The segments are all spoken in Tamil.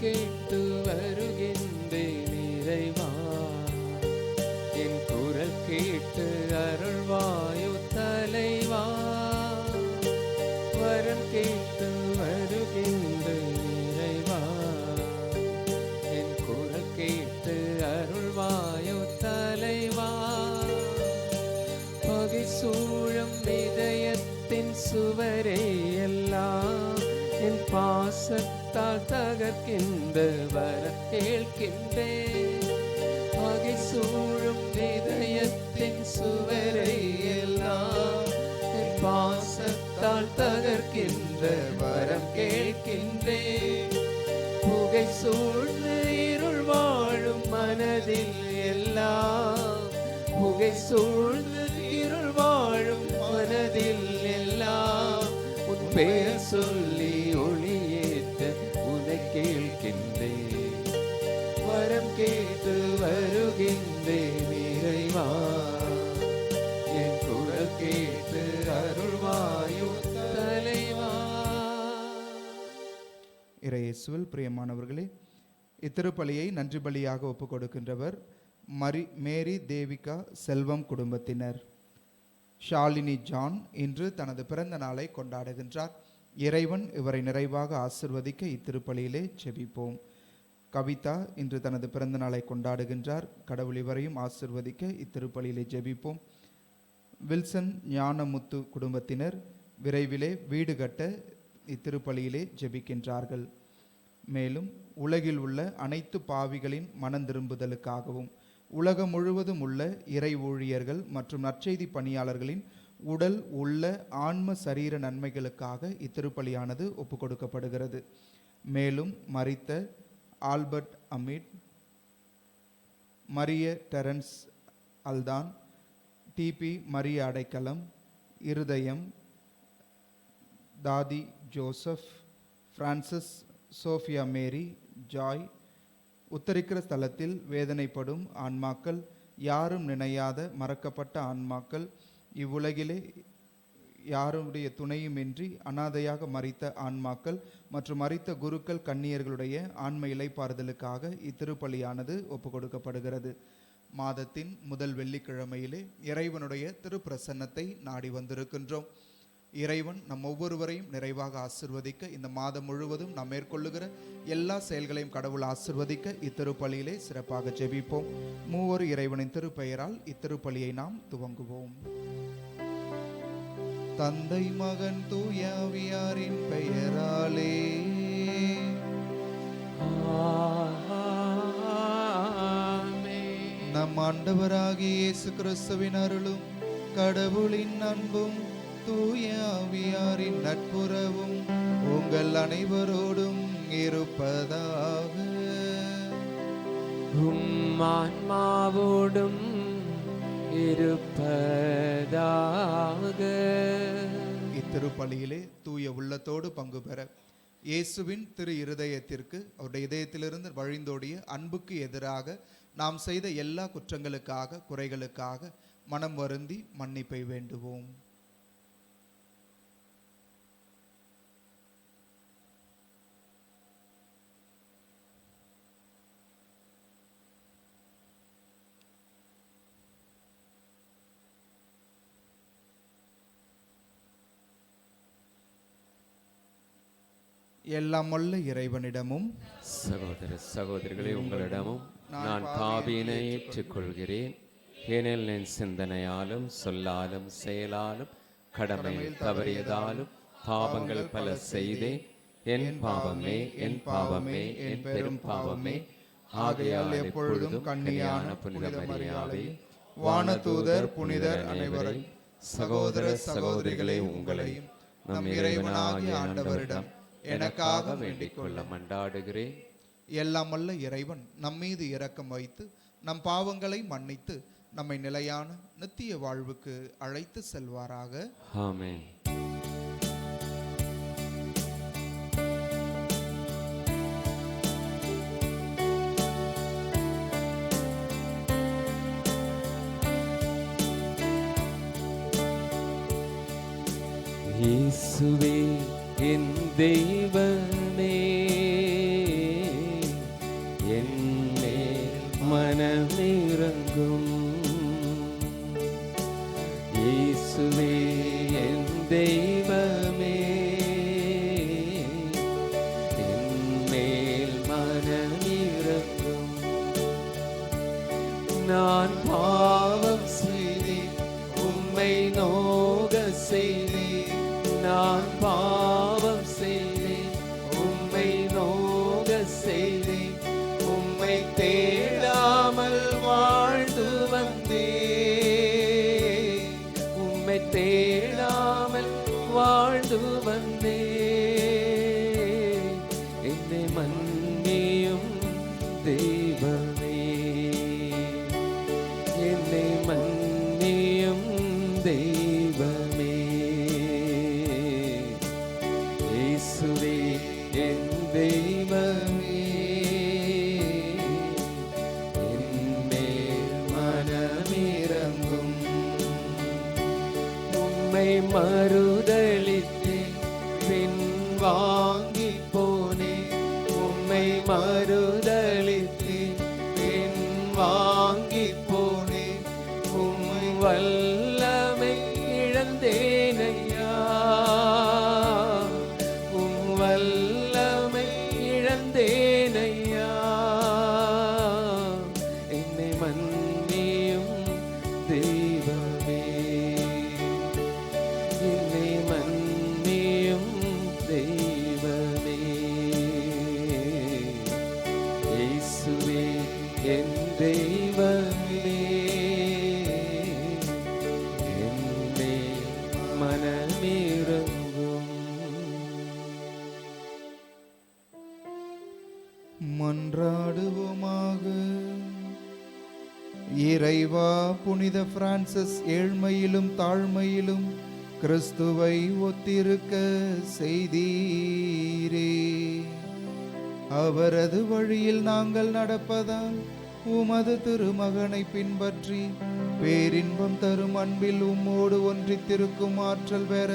கேட்டு வருகின்றேன் இறைவா. என் குரல் கேட்டு அருள்வாயு தலைவா. வரம் கேட்டு வருகின்றேன் இறைவா. என் குரல் கேட்டு அருள்வாயு தலைவா. பகை சூழும் இதயத்தின் சுவரே எல்லாம் என் பாசத்தால் தகர்க்கின்ற வரம் கேட்கின்றேன். பகை சூழும் இதயத்தின் சுவரை எல்லாம் என் பாசத்தால் தகர்க்கின்ற வரம் கேட்கின்றேன். புகை சூழ்ந்து இருள் வாழும் மனதில் எல்லாம், புகை சூழ்ந்து இருள் வாழும் மனதில் எல்லாம் உன் பெயர் சொல்லி ஒளியேற்ற உன்னை கேட்கின்றேன். வரம் கேட்டு வருகின்றேன் இறைவா. என் குரல் கேட்டு அருள்வாயு தலைவா. இறையேசுவில் பிரியமானவர்களே, இத்திருப்பலியை நன்றி பலியாக ஒப்புக் கொடுக்கின்றவர் மேரி தேவிகா செல்வம் குடும்பத்தினர். ஷாலினி ஜான் இன்று தனது பிறந்த நாளை கொண்டாடுகின்றார். இறைவன் இவரை நிறைவாக ஆசிர்வதிக்க இத்திருப்பலியிலே செபிப்போம். கவிதா இன்று தனது பிறந்த நாளை கொண்டாடுகின்றார். கடவுள் இவரையும் ஆசிர்வதிக்க இத்திருப்பலியிலே ஜெபிப்போம். வில்சன் ஞானமுத்து குடும்பத்தினர் விரைவிலே வீடு கட்ட இத்திருப்பலியிலே ஜெபிக்கின்றார்கள். மேலும் உலகில் உள்ள அனைத்து பாவிகளின் மனந்திரும்புதலுக்காகவும் உலகம் முழுவதும் உள்ள இறை ஊழியர்கள் மற்றும் நற்செய்தி பணியாளர்களின் உடல் உள்ள ஆன்ம சரீர நன்மைகளுக்காக இத்திருப்பலியானது ஒப்புக் கொடுக்கப்படுகிறது. மேலும் மரித்த ஆல்பர்ட் அமிட், மரிய டெரன்ஸ் அல்தான், டிபி மரிய அடைக்கலம், இருதயம், தாதி Joseph, Francis, Sophia Mary, Joy, உத்தரிக்கிற ஸ்தலத்தில் வேதனைப்படும் ஆன்மாக்கள், யாரும் நினையாத மறக்கப்பட்ட ஆன்மாக்கள், இவ்வுலகிலே யாருடைய துணையுமின்றி அனாதையாக மரித்த ஆன்மாக்கள் மற்றும் மரித்த குருக்கள் கன்னியர்களுடைய ஆன்ம இளைப்பாறுதலுக்காக இத்திருப்பலியானது ஒப்புக் கொடுக்கப்படுகிறது. மாதத்தின் முதல் வெள்ளிக்கிழமையிலே இறைவனுடைய திருப்பிரசன்னத்தை நாடி வந்திருக்கின்றோம். இறைவன் நம் ஒவ்வொருவரையும் நிறைவாக ஆசிர்வதிக்க, இந்த மாதம் முழுவதும் நாம் மேற்கொள்ளுகிற எல்லா செயல்களையும் கடவுள் ஆசிர்வதிக்க இத்திருப்பலியிலே சிறப்பாக ஜெபிப்போம். மூவொரு இறைவனின் திருப்பெயரால் இத்திருப்பலியை நாம் துவங்குவோம். தந்தை, மகன், தூய ஆவியாரின் பெயராலே நம் ஆண்டவராகிய இயேசு கிறிஸ்துவின் அருளும் கடவுளின் அன்பும் தூய ஆவியாரின் நட்புறவும் உங்கள் அனைவரோடும் இருப்பதாக. ஆன்மாவோடும் இருப்பதாக. இத்திருப்பலியிலே தூய உள்ளத்தோடு பங்கு பெற இயேசுவின் திரு இருதயத்திற்கு, அவருடைய இதயத்திலிருந்து வழிந்தோடிய அன்புக்கு எதிராக நாம் செய்த எல்லா குற்றங்களுக்காக குறைகளுக்காக மனம் வருந்தி மன்னிப்பை வேண்டுவோம். எல்லாம் வல்ல இறைவனிடமும் சகோதர சகோதரிகளே, உங்களிடமும் நான் பாவியினை ஏற்றுக்கொள்கிறேன். ஏனெனில் என் சிந்தனையாலும் சொல்லாலும் செயலாலும் கடமையில் தவறியதாலும் பாவங்கள் பல செய்தேன். என் பாவமே, என் பாவமே, என் பெரும் பாவமே. ஆகையால் எப்பொழுதும் கன்னியான புனித மரியாதை, வானதூதர் புனிதர் அனைவரை, சகோதர சகோதரிகளே, உங்களையும் நம் இறைவனாகிய ஆண்டவரிடம் எனக்காக வேண்டிக் கொள்ள மன்றாடுகிறேன். எல்லாம் வல்ல இறைவன் நம்மீது இரக்கம் வைத்து நம் பாவங்களை மன்னித்து நம்மை நிலையான நித்திய வாழ்வுக்கு அழைத்து செல்வாராக. ஆமென். இயேசுவே என் தெய்வமே, இறங்கும். இயேசுவே என் தெய்வமே, என் மேல் மனம் இறங்கும். நான் பாவம் செய்தேன், உம்மை நோக செய்தேன். நான் பாவம் செய்தேன், உம்மை நோக செய்தேன். உம்மை தேடாமல் வாழ்ந்து வந்தேன். உம்மை தேடாமல் வாழ்ந்து வந்தேன். என்னை மன்னியும் தெய்வமே, என்னை மன்னியும் தெய்வமே. இயேசுவே என் தெய்வமே, என் மேல் மனமிரங்கும். உம்மை மறுதலித்தேன், பின் வாங்கி போனேன். உம்மை மறுதலித்தேன், பின் வாங்கி போனேன். உம்மை வல்லமை இழந்தேனையா, உம் வல்லமை இழந்தேனையா. என்னை மன்னியும் தெய்வமே, என்னை மன்னியும் தெய்வமே. இயேசுவே என் தெய்வமே, என் மேல் மனமிரங்கும். மன்றாடுவோமாக. இறைவா, புனித பிரான்சிஸ் ஏழ்மையிலும் தாழ்மையிலும் கிறிஸ்துவை ஒத்திருக்க செய்தீரே. அவரது வழியில் நாங்கள் நடப்பதால் உமது திருமகனை பின்பற்றி பேரின்பம் தரும் அன்பில் உம்மோடு ஒன்றித்திருக்கும் ஆற்றல் பெற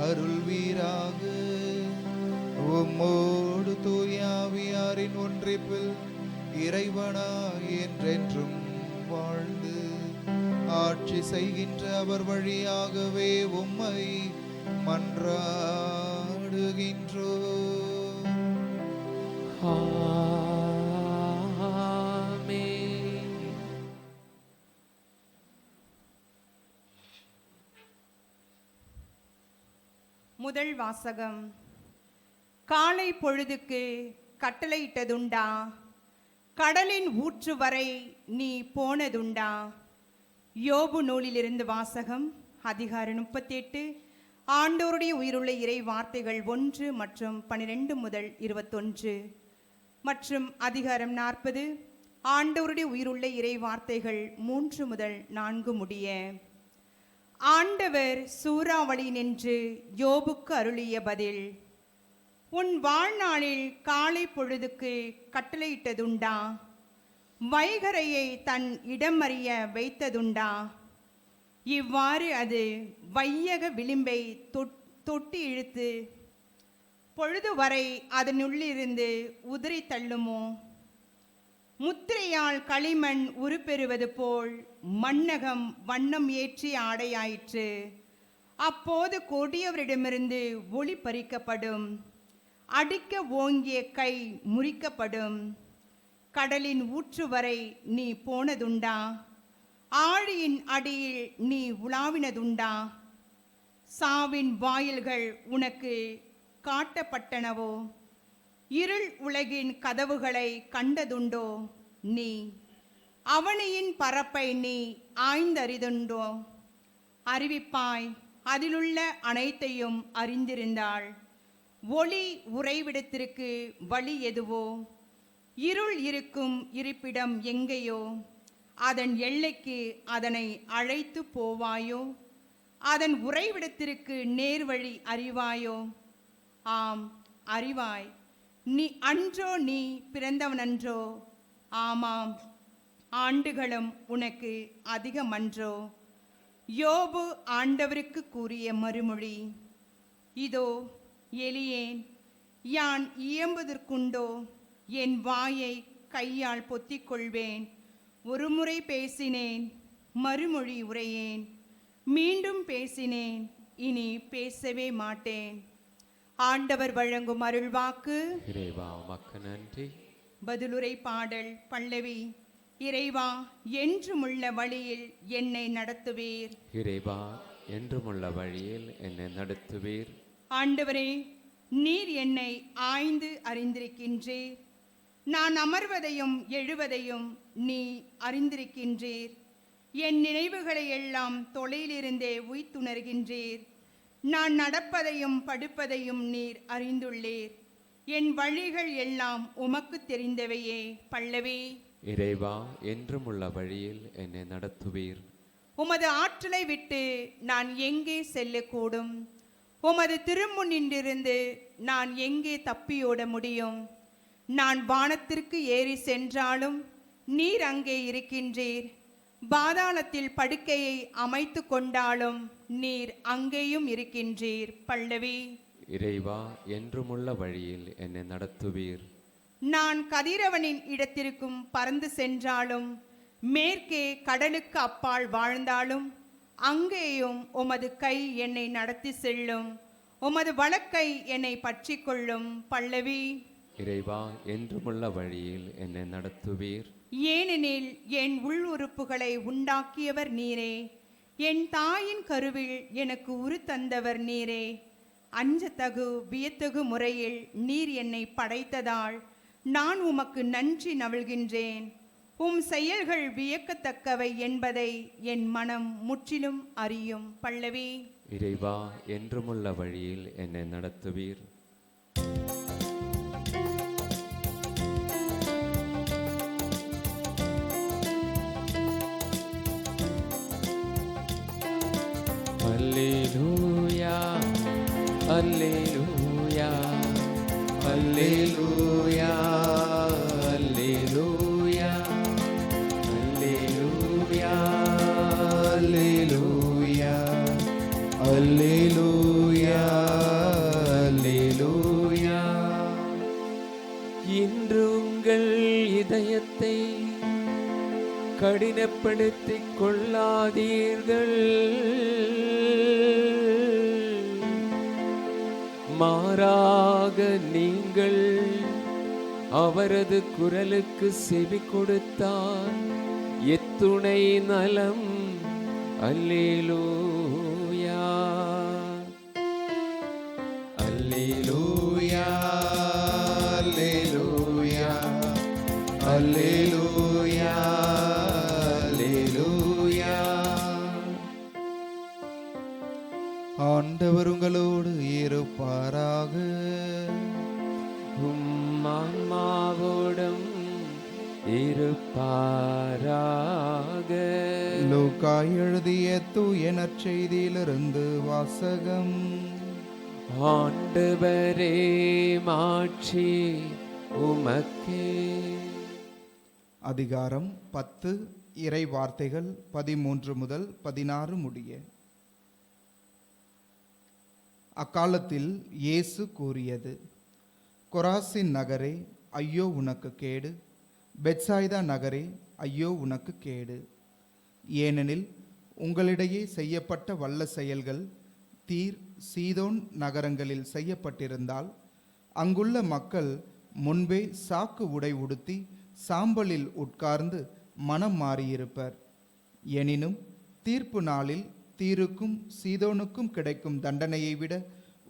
அருள்வீராக. உம்மோடு தூயாவியாரின் ஒன்றிப்பில் இறைவனா என்றென்றும் வாழ்ந்து ஆட்சி செய்கின்ற அவர் வழியாகவே உம்மை மன்றாடுகின்றோ. ஆமென். முதல் வாசகம். காலை பொழுதுக்கு கட்டளையிட்டதுண்டா, கடலின் ஊற்று வரை நீ போனதுண்டா. யோபு நூலிலிருந்து வாசகம். அதிகாரம் 38. ஆண்டோருடைய உயிருள்ள இறை வார்த்தைகள் 1 மற்றும் 12 முதல் 21 மற்றும் அதிகாரம் 40. ஆண்டோருடைய உயிருள்ள இறை வார்த்தைகள் 3 முதல் 4 முடிய. ஆண்டவர் சூறாவளி நின்று யோபுக்கு அருளிய பதில். உன் வாழ்நாளில் காலை பொழுதுக்கு கட்டளையிட்டதுண்டா, வைகரையை தன் இடமறிய வைத்ததுண்டா. இவ்வாறு அது வையக விளிம்பை தொட்டி இழுத்து பொழுது வரை அதனுள்ளிருந்து உதிரி தள்ளுமோ. முத்திரையால் களிமண் உருப்பெறுவது போல் மண்ணகம் வண்ணம் ஏற்றி ஆடையாயிற்று. அப்போது கொடியவரிடமிருந்து ஒளி பறிக்கப்படும், அடிக்க ஓங்கிய கை முறிக்கப்படும். கடலின் ஊற்று வரை நீ போனதுண்டா, ஆழியின் அடியில் நீ உலாவினதுண்டா. சாவின் வாயில்கள் உனக்கு காட்டப்பட்டனவோ, இருள் உலகின் கதவுகளை கண்டதுண்டோ. நீ அவனியின் பரப்பை நீ ஆய்ந்தறிதுண்டோ. அறிவிப்பாய், அதிலுள்ள அனைத்தையும் அறிந்திருந்தாள். ஒளி உறைவிடத்திற்கு வழி எதுவோ, இருள் இருக்கும் இருப்பிடம் எங்கேயோ, அதன் எல்லைக்கு அதனை அழைத்து போவாயோ. அதன் உறைவிடத்திற்கு நேர்வழி அறிவாயோ. ஆம், அறிவாய். நீ அன்றோ நீ பிறந்தவனன்றோ. ஆமாம், ஆண்டுகளும் உனக்கு அதிகமன்றோ. யோபு ஆண்டவருக்கு கூறிய மறுமொழி. இதோ எளியேன், யான் இயம்புதற்குண்டோ. என் வாயை கையால் பொத்திக் கொள்வேன். ஒருமுறை பேசினேன், மறுமொழி உரையேன். மீண்டும் பேசினேன், இனி பேசவே மாட்டேன். ஆண்டவர் வழங்கும் அருள்வாக்கு. இறைவா உமக்கு நன்றி. பதிலுரை பாடல் பல்லவி. இறைவா என்றுமுள்ள வழியில் என்னை நடத்துவீர். இறைவா என்றுமுள்ள வழியில் என்னை நடத்துவீர். ஆண்டவரே, நீர் என்னை ஆய்ந்து அறிந்திருக்கின்றீர். நான் அமர்வதையும் எழுவதையும் நீ அறிந்திருக்கின்றீர். என் நினைவுகளை எல்லாம் தொலையிலிருந்தே உய்த்துணர்கின்றீர். நான் நடப்பதையும் படுப்பதையும் நீர் அறிந்துள்ளீர். என் வழிகள் எல்லாம் உமக்கு தெரிந்தவையே. பல்லவி. இறைவா என்றுமுள்ள வழியில் என்னை நடத்துவீர். உமது ஆற்றலை விட்டு நான் எங்கே செல்லக்கூடும்? உமது திருமுன்னின்றிருந்து நான் எங்கே தப்பியோட முடியும்? நான் வானத்திற்கு ஏறி சென்றாலும் நீர் அங்கே இருக்கின்றீர். பாதாளத்தில் படுக்கையை அமைத்து கொண்டாலும் நீர் அங்கேயும் இருக்கின்றீர். பல்லவி. இறைவா என்றுமுள்ள வழியில் என்னை நடத்துவீர். நான் கதிரவனின் இடத்திற்கும் பறந்து சென்றாலும், மேற்கே கடலுக்கு அப்பால் வாழ்ந்தாலும், அங்கேயும் உமது கை என்னை நடத்தி செல்லும். உமது வலக்கை என்னை பற்றி கொள்ளும். பல்லவி. இறைவா என்றுமுள்ள வழியில் என்னை நடத்துவீர். ஏனெனில் என் உள் உறுப்புகளை உண்டாக்கியவர் நீரே. என் தாயின் கருவில் எனக்கு உரு தந்தவர் நீரே. அஞ்சத்தகு வியத்தகு முறையில் நீர் என்னை படைத்ததால் நான் உமக்கு நன்றி நவிழ்கின்றேன். உம் செயல்கள் வியக்கத்தக்கவை என்பதை என் மனம் முற்றிலும் அறியும். பல்லவி. இறைவா என்றுமுள்ள வழியில் என்னை நடத்துவீர். அல்லேலூயா அல்லேலூயா அல்லேலூயா அல்லேலூயா அல்லேலூயா அல்லேலூயா அல்லேலூயா அல்லேலூயா. இன்று உங்கள் இதயத்தை கடினப்படுத்திக் கொள்ளாதீர்கள். மாறாக நீங்கள் அவரது குரலுக்கு செவி கொடுத்தால் எத்துணை நலம். அல்லேலூயா அல்லேலூயா அல்லேலூயா அல்லேலூயா அல்லேலூயா. ஆண்டவர் உங்களோடு இருப்பாராக. உம் ஆன்மாவோடும் இருப்பாராக. லூக்கா எழுதிய தூய நற்செய்தியிலிருந்து வாசகம். ஆண்டவரே மாட்சி உமக்கே. அதிகாரம் 10 இறை வார்த்தைகள் 13 முதல் 16 முடிய. அக்காலத்தில் இயேசு கூறியது, கொராசின் நகரே ஐயோ உனக்கு கேடு, பெத்சாய்தா நகரே ஐயோ உனக்கு கேடு. ஏனெனில் உங்களிடையே செய்யப்பட்ட வல்ல செயல்கள் தீர் சீதோன் நகரங்களில் செய்யப்பட்டிருந்தால் அங்குள்ள மக்கள் முன்பே சாக்கு உடை உடுத்தி சாம்பலில் உட்கார்ந்து மனம் மாறியிருப்பர். எனினும் தீர்ப்பு நாளில் தீருக்கும் சீதோனுக்கும் கிடைக்கும் தண்டனையை விட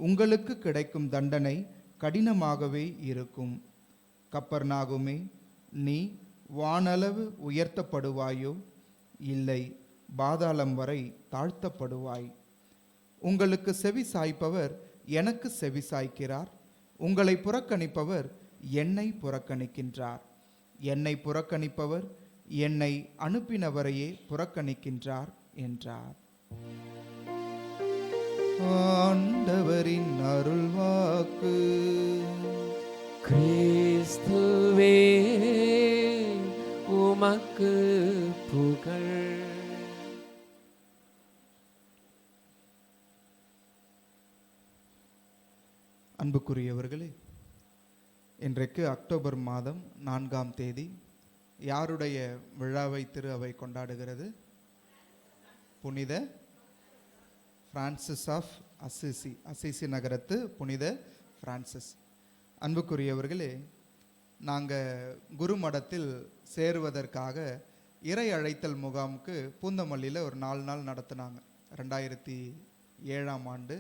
உங்களுக்கு கிடைக்கும் தண்டனை கடினமாகவே இருக்கும். கப்பர்நாகுமே, நீ வானளவு உயர்த்தப்படுவாயோ? இல்லை, பாதாளம் வரை தாழ்த்தப்படுவாய். உங்களுக்கு செவி சாய்ப்பவர் எனக்கு செவி சாய்க்கிறார், உங்களை புறக்கணிப்பவர் என்னை புறக்கணிக்கின்றார், என்னை புறக்கணிப்பவர் என்னை அனுப்பினவரையே புறக்கணிக்கின்றார் என்றார். ஆண்டவரின் அருள்வாக்கு. கிறிஸ்துவே உமக்கு புகழ். அன்புக்குரியவர்களே, இன்றைக்கு அக்டோபர் மாதம் 4ஆம் தேதி யாருடைய விழாவை திரு அவை கொண்டாடுகிறது? புனித பிரான்சிஸ் ஆஃப் அசிசி, அசிசி நகரத்து புனித பிரான்சிஸ். அன்புக்குரியவர்களே, நாங்கள் குருமடத்தில் சேருவதற்காக இறை அழைத்தல் முகாமுக்கு பூந்தமல்லியில் ஒரு 4 நாள் நடத்தினாங்க. 2007ஆம் ஆண்டு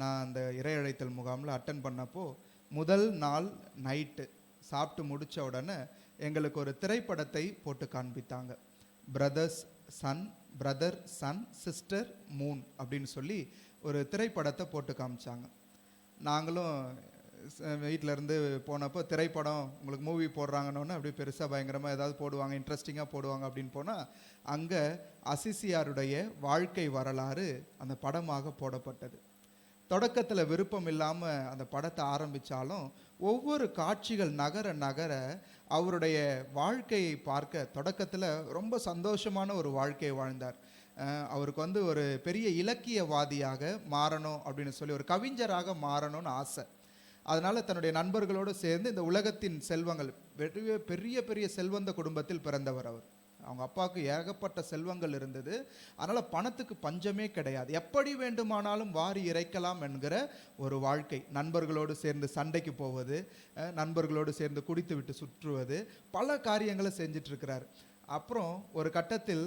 நான் அந்த இறை அழைத்தல் முகாமில் அட்டன் பண்ணப்போ முதல் நாள் நைட்டு சாப்பிட்டு முடித்த உடனே எங்களுக்கு ஒரு திரைப்படத்தை போட்டு காண்பித்தாங்க. பிரதர் சன் சிஸ்டர் மூன் அப்படின்னு சொல்லி ஒரு திரைப்படத்தை போட்டு காமிச்சாங்க. நாங்களும் வீட்டில் இருந்து போனப்போ திரைப்படம் உங்களுக்கு மூவி போடுறாங்கன்னு அப்படியே பெருசாக பயங்கரமாக ஏதாவது போடுவாங்க, இன்ட்ரெஸ்டிங்காக போடுவாங்க அப்படின்னு போனால் அங்கே அசிசியாருடைய வாழ்க்கை வரலாறு அந்த படமாக போடப்பட்டது. தொடக்கத்தில் விருப்பம் இல்லாமல் அந்த படத்தை ஆரம்பித்தாலும் ஒவ்வொரு காட்சிகள் நகர நகர அவருடைய வாழ்க்கையை பார்க்க தொடக்கத்தில் ரொம்ப சந்தோஷமான ஒரு வாழ்க்கையை வாழ்ந்தார். அவருக்கு ஒரு பெரிய இலக்கியவாதியாக மாறணும் அப்படின்னு சொல்லி, ஒரு கவிஞராக மாறணும்னு ஆசை. அதனால் தன்னுடைய நண்பர்களோடு சேர்ந்து இந்த உலகத்தின் செல்வங்கள், பெரிய பெரிய செல்வந்த குடும்பத்தில் பிறந்தவர் அவர். அவங்க அப்பாவுக்கு ஏகப்பட்ட செல்வங்கள் இருந்தது. அதனால் பணத்துக்கு பஞ்சமே கிடையாது. எப்படி வேண்டுமானாலும் வாரி இறைக்கலாம் என்கிற ஒரு வாழ்க்கை. நண்பர்களோடு சேர்ந்து சண்டைக்கு போவது, நண்பர்களோடு சேர்ந்து குடித்து விட்டு சுற்றுவது, பல காரியங்களை செஞ்சிட்ருக்கிறார். அப்புறம் ஒரு கட்டத்தில்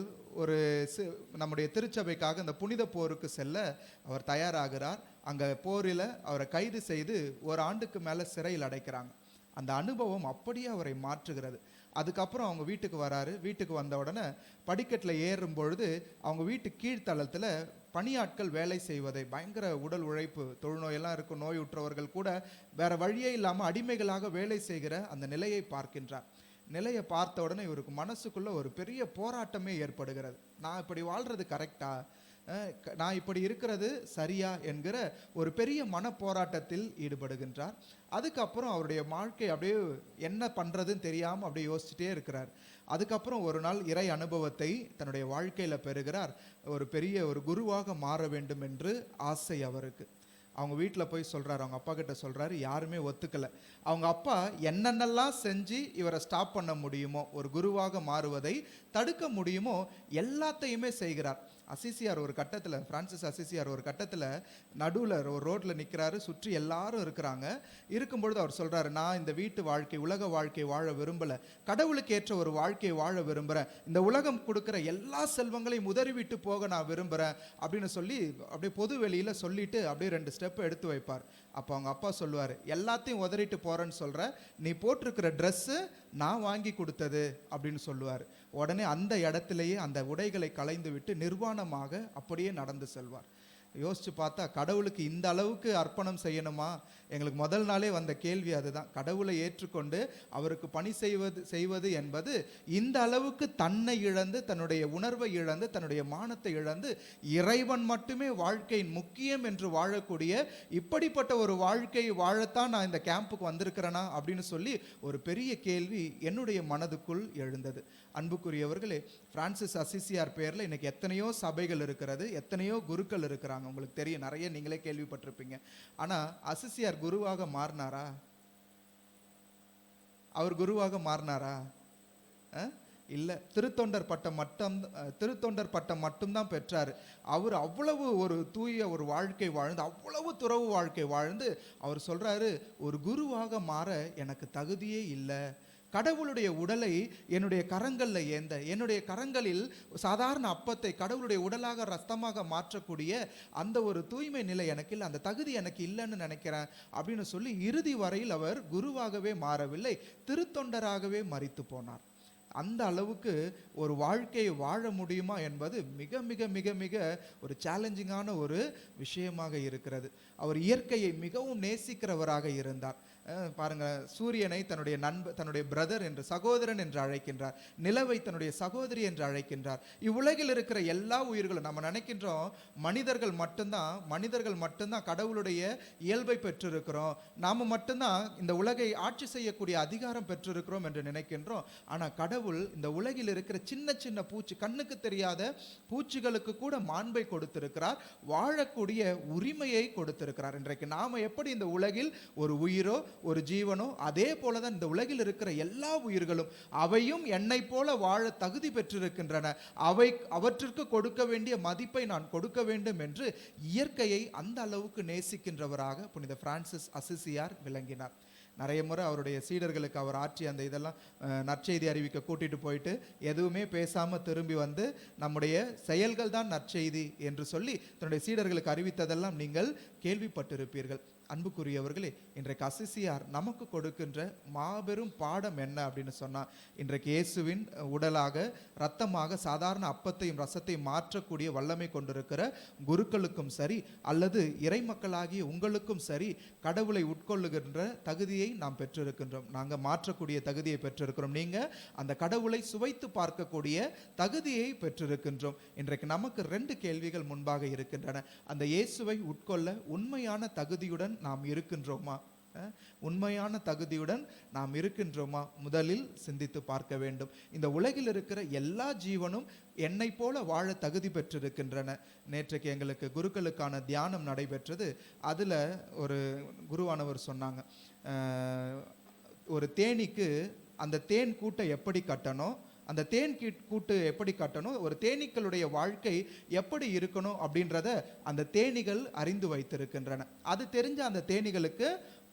நம்முடைய திருச்சபைக்காக இந்த புனித போருக்கு செல்ல அவர் தயாராகிறார். அங்கே போரில் அவரை கைது செய்து 1 ஆண்டுக்கு மேலே சிறையில் அடைக்கிறாங்க. அந்த அனுபவம் அப்படியே அவரை மாற்றுகிறது. அதுக்கப்புறம் அவங்க வீட்டுக்கு வராரு. வீட்டுக்கு வந்த உடனே படிக்கட்டில் ஏறும் பொழுது அவங்க வீட்டு கீழ்த்தளத்தில் பணியாட்கள் வேலை செய்வதை, பயங்கர உடல் உழைப்பு, தொழுநோயெல்லாம் இருக்கும் நோயுற்றவர்கள் கூட வேற வழியே இல்லாமல் அடிமைகளாக வேலை செய்கிற அந்த நிலையை பார்க்கின்றார். நிலையை பார்த்த உடனே இவருக்கு மனசுக்குள்ள ஒரு பெரிய போராட்டமே ஏற்படுகிறது. நான் இப்படி வாழ்றது கரெக்டா, நான் இப்படி இருக்கிறது சரியா என்கிற ஒரு பெரிய மன போராட்டத்தில் ஈடுபடுகின்றார். அதுக்கப்புறம் அவருடைய வாழ்க்கை அப்படியே என்ன பண்ணுறதுன்னு தெரியாமல் அப்படியே யோசிச்சுட்டே இருக்கிறார். அதுக்கப்புறம் ஒரு நாள் இறை அனுபவத்தை தன்னுடைய வாழ்க்கையில் பெறுகிறார். ஒரு குருவாக மாற வேண்டும் என்று ஆசை அவருக்கு. அவங்க வீட்டில் போய் சொல்கிறார், அவங்க அப்பா கிட்ட சொல்கிறாரு. யாருமே ஒத்துக்கலை. அவங்க அப்பா என்னென்னலாம் செஞ்சு இவரை ஸ்டாப் பண்ண முடியுமோ, ஒரு குருவாக மாறுவதை தடுக்க முடியுமோ எல்லாத்தையுமே செய்கிறார். அசிசியார் ஒரு கட்டத்தில், பிரான்சிஸ் அசிசியார் ஒரு கட்டத்தில் நடுவில் ஒரு ரோட்டில் நிற்கிறாரு. சுற்றி எல்லாரும் இருக்கிறாங்க. இருக்கும்பொழுது அவர் சொல்கிறாரு, நான் இந்த வீட்டு வாழ்க்கை, உலக வாழ்க்கை வாழ விரும்பலை, கடவுளுக்கு ஏற்ற ஒரு வாழ்க்கையை வாழ விரும்புகிறேன், இந்த உலகம் கொடுக்குற எல்லா செல்வங்களையும் உதறிவிட்டு போக நான் விரும்புகிறேன் அப்படின்னு சொல்லி அப்படியே பொது வெளியில் சொல்லிட்டு அப்படியே 2 ஸ்டெப் எடுத்து வைப்பார். அப்போ அவங்க அப்பா சொல்லுவார், எல்லாத்தையும் உதறிட்டு போகிறேன்னு சொல்கிற, நீ போட்டிருக்கிற ட்ரெஸ்ஸு நான் வாங்கி கொடுத்தது அப்படின்னு சொல்லுவார். உடனே அந்த இடத்திலேயே அந்த உடைகளை களைந்து விட்டு நிர்வாணமாக அப்படியே நடந்து செல்வார். யோசிச்சு பார்த்தா கடவுளுக்கு இந்த அளவுக்கு அர்ப்பணம் செய்யணுமா? எங்களுக்கு முதல் நாளே வந்த கேள்வி அதுதான். கடவுளை ஏற்றுக்கொண்டு அவருக்கு பணி செய்வது என்பது இந்த அளவுக்கு தன்னை இழந்து, தன்னுடைய உணர்வை இழந்து, தன்னுடைய மானத்தை இழந்து, இறைவன் மட்டுமே வாழ்க்கையின் முக்கியம் என்று வாழக்கூடிய இப்படிப்பட்ட ஒரு வாழ்க்கையை வாழத்தான் நான் இந்த கேம்புக்கு வந்திருக்கிறேனா அப்படின்னு சொல்லி ஒரு பெரிய கேள்வி என்னுடைய மனதுக்குள் எழுந்தது. அன்புக்குரியவர்களே, பிரான்சிஸ் அசிசியார் பேரில் இன்னைக்கு எத்தனையோ சபைகள் இருக்கிறது, எத்தனையோ குருக்கள் இருக்கிறாங்க. உங்களுக்கு தெரியும், நிறைய நீங்களே கேள்விப்பட்டிருப்பீங்க. ஆனா அசிசியார் குருவாக மாறினாரா? அவர் குருவாக மாறினாரா? இல்லை. திருத்தொண்டர் பட்டம் மட்டும்தான் பெற்றார். அவர் அவ்வளவு ஒரு தூய ஒரு வாழ்க்கை வாழ்ந்து, அவ்வளவு துறவு வாழ்க்கை வாழ்ந்து அவர் சொல்றாரு, ஒரு குருவாக மாற எனக்கு தகுதியே இல்லை. கடவுளுடைய உடலை என்னுடைய கரங்களில் ஏந்த, என்னுடைய கரங்களில் சாதாரண அப்பத்தை கடவுளுடைய உடலாக ரத்தமாக மாற்றக்கூடிய அந்த ஒரு தூய்மை நிலை எனக்கு இல்லை, அந்த தகுதி எனக்கு இல்லைன்னு நினைக்கிறேன் அப்படின்னு சொல்லி இறுதி வரையில் அவர் குருவாகவே மாறவில்லை, திருத்தொண்டராகவே மரித்து போனார். அந்த அளவுக்கு ஒரு வாழ்க்கையை வாழ முடியுமா என்பது மிக மிக மிக மிக ஒரு சேலஞ்சிங்கான ஒரு விஷயமாக இருக்கிறது. அவர் இயற்கையை மிகவும் நேசிக்கிறவராக இருந்தார். பாருங்க, சூரியனை தன்னுடைய பிரதர் என்று, சகோதரன் என்று அழைக்கின்றார். நிலவை தன்னுடைய சகோதரி என்று அழைக்கின்றார். இவ்வுலகில் இருக்கிற எல்லா உயிர்களும், நம்ம நினைக்கின்றோம் மனிதர்கள் மட்டும்தான் கடவுளுடைய இயல்பை பெற்றிருக்கிறோம், நாம மட்டும்தான் இந்த உலகை ஆட்சி செய்யக்கூடிய அதிகாரம் பெற்றிருக்கிறோம் என்று நினைக்கின்றோம். ஆனா கடவுள் இந்த உலகில் இருக்கிற சின்ன சின்ன பூச்சி, கண்ணுக்கு தெரியாத பூச்சிகளுக்கு கூட மாண்பை கொடுத்திருக்கிறார், வாழக்கூடிய உரிமையை கொடுத்திருக்கிறார். இன்றைக்கு நாம எப்படி இந்த உலகில் ஒரு உயிரோ ஒரு ஜீவனோ, அதே போலதான் இந்த உலகில் இருக்கிற எல்லா உயிர்களும் அவையும் என்னை போல வாழ தகுதி பெற்றிருக்கின்றன. அவற்றிற்கு கொடுக்க வேண்டிய மதிப்பை நான் கொடுக்க வேண்டும் என்று இயற்கையை அந்த அளவுக்கு நேசிக்கின்றவராக புனித பிரான்சிஸ் அசிசியார் விளங்கினார். நிறைய முறை அவருடைய சீடர்களுக்கு அவர் ஆற்றிய அந்த இதெல்லாம் நற்செய்தி அறிவிக்க கூட்டிட்டு போயிட்டு எதுவுமே பேசாம திரும்பி வந்து நம்முடைய செயல்கள் தான் நற்செய்தி என்று சொல்லி தன்னுடைய சீடர்களுக்கு அறிவித்ததெல்லாம் நீங்கள் கேள்விப்பட்டிருப்பீர்கள். அன்புக்குரியவர்களே, இன்றைக்கு அசிசியார் நமக்கு கொடுக்கின்ற மாபெரும் பாடம் என்ன அப்படின்னு சொன்னா, இன்றைக்கு இயேசுவின் உடலாக இரத்தமாக சாதாரண அப்பத்தையும் ரசத்தையும் மாற்றக்கூடிய வல்லமை கொண்டிருக்கிற குருக்களுக்கும் சரி, அல்லது இறை மக்களாகிய உங்களுக்கும் சரி, கடவுளை உட்கொள்ளுகின்ற தகுதியை நாம் பெற்றிருக்கின்றோம். நாங்கள் மாற்றக்கூடிய தகுதியை பெற்றிருக்கிறோம். நீங்க அந்த கடவுளை சுவைத்து பார்க்கக்கூடிய தகுதியை பெற்றிருக்கின்றோம். இன்றைக்கு நமக்கு 2 கேள்விகள் முன்பாக இருக்கின்றன. அந்த இயேசுவை உட்கொள்ள உண்மையான தகுதியுடன் நாம் இருக்கின்றோமா? உண்மையான தகுதியுடன் நாம் இருக்கின்றோமா? முதலில் சிந்தித்து பார்க்க வேண்டும். இந்த உலகில் இருக்கிற எல்லா ஜீவனும் என்னை போல வாழ தகுதி பெற்றிருக்கின்றன. நேற்றைக்கு எங்களுக்கு குருக்களுக்கான தியானம் நடைபெற்றது. அதில் ஒரு குருவானவர் சொன்னாங்க, ஒரு தேனீக்கு அந்த தேன் கூட்டை எப்படி கட்டணும், அந்த தேன் கூட்டு எப்படி கட்டணும், ஒரு தேனீக்களுடைய வாழ்க்கை எப்படி இருக்கணும் அப்படின்றத அந்த தேனீகள் அறிந்து வைத்திருக்கின்றன. அது தெரிஞ்ச அந்த தேனீகளுக்கு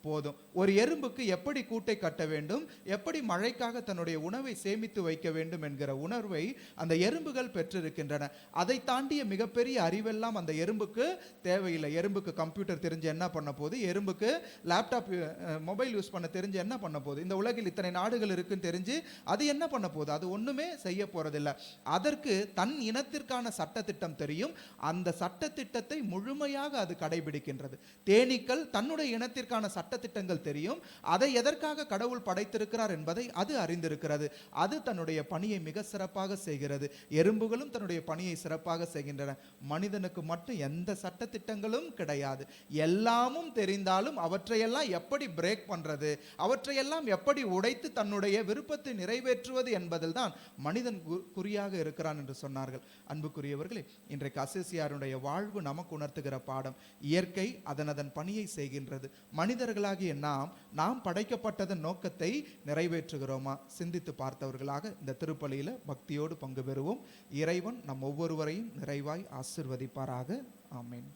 போதும். ஒரு எறும்புக்கு எப்படி கூட்டை கட்ட வேண்டும், எப்படி மழைக்காக தன்னுடைய உணவை சேமித்து வைக்க வேண்டும் என்கிற உணர்வை அந்த எறும்புகள் பெற்றிருக்கின்றன. அதை தாண்டிய மிகப்பெரிய அறிவெல்லாம் அந்த எறும்புக்கு தேவையில்லை. எறும்புக்கு கம்ப்யூட்டர் தெரிஞ்சு என்ன பண்ண போகுது, எறும்புக்கு லேப்டாப் மொபைல் யூஸ் பண்ண தெரிஞ்சு என்ன பண்ண போகுது, இந்த உலகில் இத்தனை நாடுகள் இருக்குன்னு தெரிஞ்சு அது என்ன பண்ண போகுது, அது ஒண்ணுமே செய்ய போறதில்லை. அதற்கு தன் இனத்திற்கான சட்டத்திட்டம் தெரியும். அந்த சட்டத்திட்டத்தை முழுமையாக அது கடைபிடிக்கின்றது. தேனீக்கள் தன்னுடைய இனத்திற்கான சட்டத்திட்டங்கள் தெரியும். அதை எதற்காக கடவுள் படைத்திருக்கிறார் என்பதை அது அறிந்திருக்கிறது. அது தன்னுடைய பணியை மிக சிறப்பாக செய்கிறது. எறும்புகளும் தன்னுடைய பணியை சிறப்பாக செய்கின்றன. மனிதனுக்கு மட்டும் எந்த சட்டத்திட்டங்களும் கிடையாது. எல்லாமும் தெரிந்தாலும் அவற்றையெல்லாம் எப்படி பிரேக் பண்றது, அவற்றையெல்லாம் எப்படி உடைத்து தன்னுடைய விருப்பத்தை நிறைவேற்றுவது என்பதில் தான் மனிதன் குறியாக இருக்கிறான் என்று சொன்னார்கள். அன்புக்குரியவர்களே, இன்றைக்கு அசிசியாருடைய வாழ்வு நமக்கு உணர்த்துகிற பாடம், இயற்கை அதன் பணியை செய்கின்றது. மனிதர்களாகிய நாம் படைக்கப்பட்டதன் நோக்கத்தை நிறைவேற்றுகிறோமா? சிந்தித்து பார்த்தவர்களாக இந்த திருப்பலியில பக்தியோடு பங்கு பெறுவோம். இறைவன் நம் ஒவ்வொருவரையும் நிறைவாய் ஆசிர்வதிப்பாராக. ஆமென்.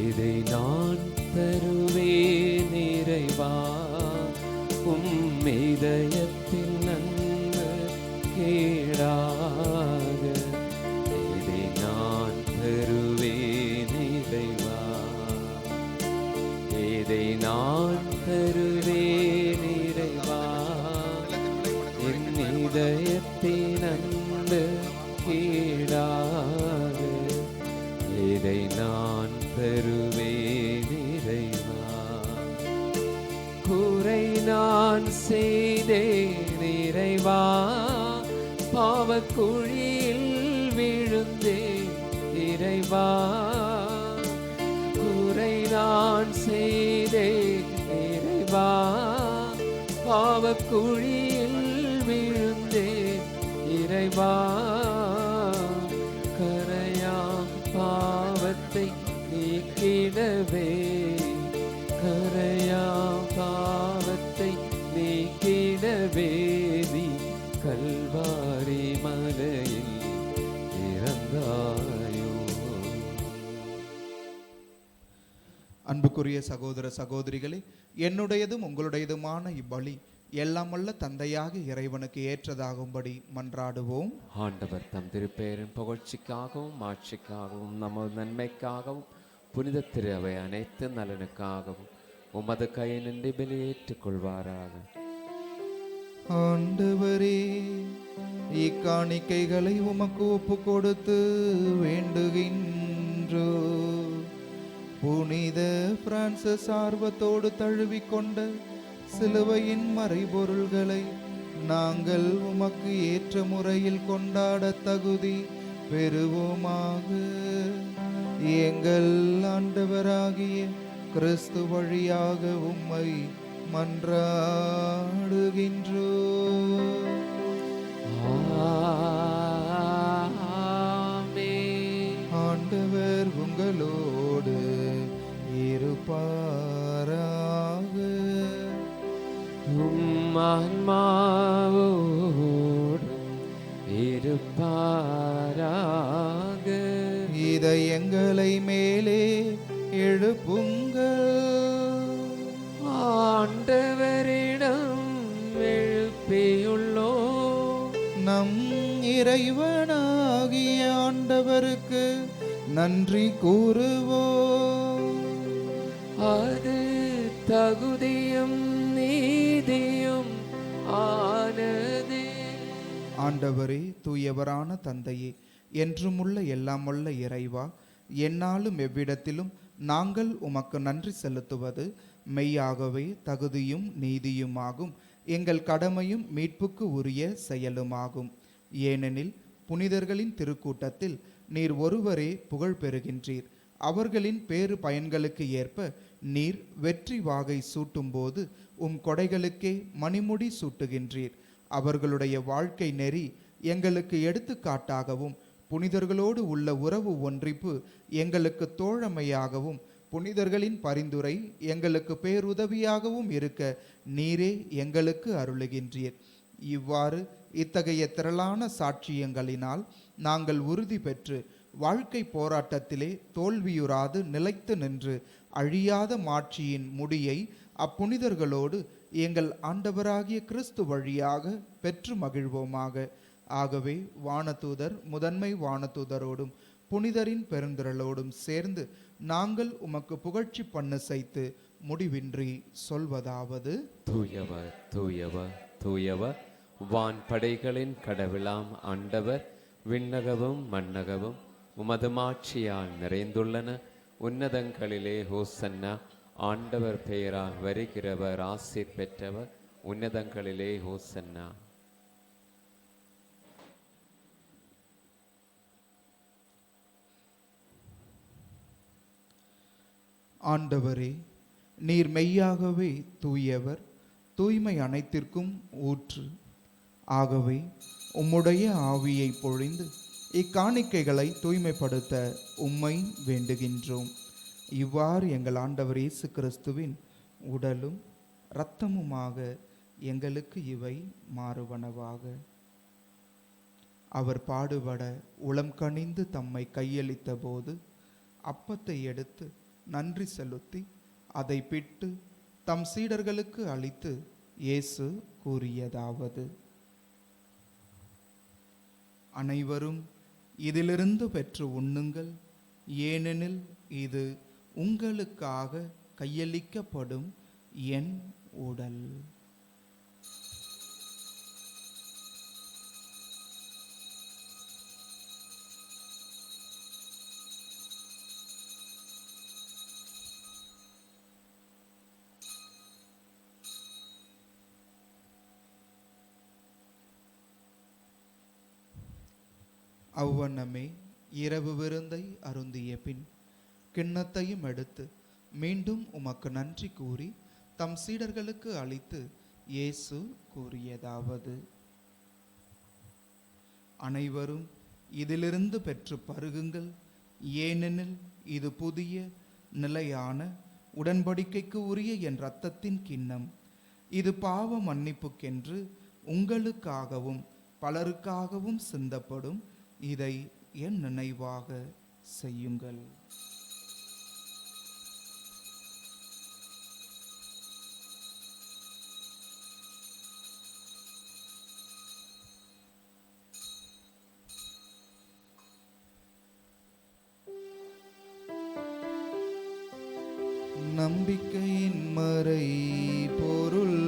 இதை நான் தருவேன் இறைவா, உம் இதயத்தில் நன்கு கேடாக. இதை நான் தருவேன் இறைவா, இதை நான் தருவேன் இறைவா, என் இதயத்தின் அன்பு கேடாக. இதை நான் தருவேன் இறைவா. குறை நான் செய்தேன் இறைவா, பாவக்குழியில் விழுந்தேன் இறைவா. குறை நான் செய்தேன் இறைவா, பாவக்குழியில் விழுந்தேன் இறைவா. கரையாம் பாவத்தை நீக்கிடவே, கரையாம் பாவத்தை நீக்கிடவே, நீ கல்வாரி மலையில் இறந்தாயோ. அன்புக்குரிய சகோதர சகோதரிகளே, என்னுடையதும் உங்களுடையதுமான இப்பலி எல்லாம் வல்ல தந்தையாக இறைவனுக்கு ஏற்றதாகும்படி மன்றாடுவோம். ஆண்டவர் தம் திருப்பெயரின் புகழ்ச்சிக்காகவும் ஆட்சிக்காகவும் நமது நன்மைக்காகவும் புனித திரு அவை அனைத்து நலனுக்காகவும் உமது கை நின்று பலியேற்றுக் கொள்வாராக. ஆண்டவரே, இக்காணிக்கைகளை உமக்கு ஒப்பு கொடுத்து வேண்டுகின்றோ. புனித பிரான்சிஸ் ஆர்வத்தோடு தழுவிக்கொண்ட சிலுவையின் மறைபொருள்களை நாங்கள் உமக்கு ஏற்ற முறையில் கொண்டாட தகுதி பெறுவோமாக. எங்கள் ஆண்டவராகிய கிறிஸ்து வழியாக உம்மை மன்றாடுகின்றோ. ஆமென். ஆண்டவர் உங்களோடு இருப்பாராக. உம் ஆன்மாவோடும் இருப்பாராக. இதயங்களை மேலே எழுப்புங்கள். ஆண்டவரிடம் எழுப்பியுள்ளோ. நம் இறைவனாகிய ஆண்டவருக்கு நன்றி கூறுவோம். அது தகுதியும் நீதியும் ஆனதே. ஆண்டவரே, தூயவரான தந்தையே, என்றுமுள்ள எல்லாமுள்ள இறைவா, எந்நாளும் எவ்விடத்திலும் நாங்கள் உமக்கு நன்றி செலுத்துவது மெய்யாகவே தகுதியும் நீதியுமாகும். எங்கள் கடமையும் மீட்புக்கு உரிய செயலுமாகும். ஏனெனில் புனிதர்களின் திருக்கூட்டத்தில் நீர் ஒருவரே புகழ் பெறுகின்றீர். அவர்களின் பேறு பயன்களுக்கு ஏற்ப நீர் வெற்றி வாகை சூட்டும்போது உம் கொடைகளுக்கே மணிமுடி சூட்டுகின்றீர். அவர்களுடைய வாழ்க்கை நெறி எங்களுக்கு எடுத்துக்காட்டாகவும் புனிதர்களோடு உள்ள உறவு ஒன்றிப்பு எங்களுக்கு தோழமையாகவும் புனிதர்களின் பரிந்துரை எங்களுக்கு பேருதவியாகவும் இருக்க நீரே எங்களுக்கு அருளுகின்றீர். இவ்வாறு இத்தகைய திரளான சாட்சியங்களினால் நாங்கள் உறுதி பெற்று வாழ்க்கை போராட்டத்திலே தோல்வியுறாது நிலைத்து நின்று அழியாத மாட்சியின் முடியை அப்புனிதர்களோடு எங்கள் ஆண்டவராகிய கிறிஸ்து வழியாக பெற்று மகிழ்வோமாக. ஆகவே வானதூதர் முதன்மை வானதூதரோடும் புனிதரின் பெருந்திரளோடும் சேர்ந்து நாங்கள் உமக்கு புகழ்ச்சி பண்ண செய்து முடிவின்றி சொல்வதாவது: தூயவர் தூயவர் தூயவர், வான் படைகளின் கடவுளாம் ஆண்டவர். விண்ணகமும் மண்ணகமும் உமது மாட்சியால் நிறைந்துள்ளன. உன்னதங்களிலே ஹோசன்னா. ஆண்டவர் பெயரால் வருகிறவர் ஆசீர் பெற்றவர். உன்னதங்களிலே ஹோசன்னா. ஆண்டவரே, நீர் மெய்யாகவே தூயவர், தூய்மை அனைத்திற்கும் ஊற்று. ஆகவே உம்முடைய ஆவியை பொழிந்து இக்காணிக்கைகளை தூய்மைப்படுத்த உம்மை வேண்டுகின்றோம். இவ்வாறு எங்கள் ஆண்டவர் இயேசு கிறிஸ்துவின் உடலும் இரத்தமுமாக எங்களுக்கு இவை மாறுவனவாக. அவர் பாடுபட உளம் கனிந்து தம்மை கையளித்த போது அப்பத்தை எடுத்து நன்றி செலுத்தி அதை பிட்டு தம் சீடர்களுக்கு அளித்து இயேசு கூறியதாவது: அனைவரும் இதிலிருந்து பெற்று உண்ணுங்கள், ஏனெனில் இது உங்களுக்காக கையளிக்கப்படும் என் உடல். அவ்வண்ணமே இரவு விருந்தை அருந்திய பின் கிண்ணத்தையும் எடுத்து மீண்டும் உமக்கு நன்றி கூறி தம் சீடர்களுக்கு அளித்து இயேசு கூறியதாவது: அனைவரும் இதிலிருந்து பெற்று பருகுங்கள், ஏனெனில் இது புதிய நிலையான உடன்படிக்கைக்கு உரிய என் இரத்தத்தின் கிண்ணம். இது பாவ மன்னிப்புக்கென்று உங்களுக்காகவும் பலருக்காகவும் சிந்தப்படும். இதை என் நினைவாக செய்யுங்கள். நம்பிக்கையின் மறை பொருள்.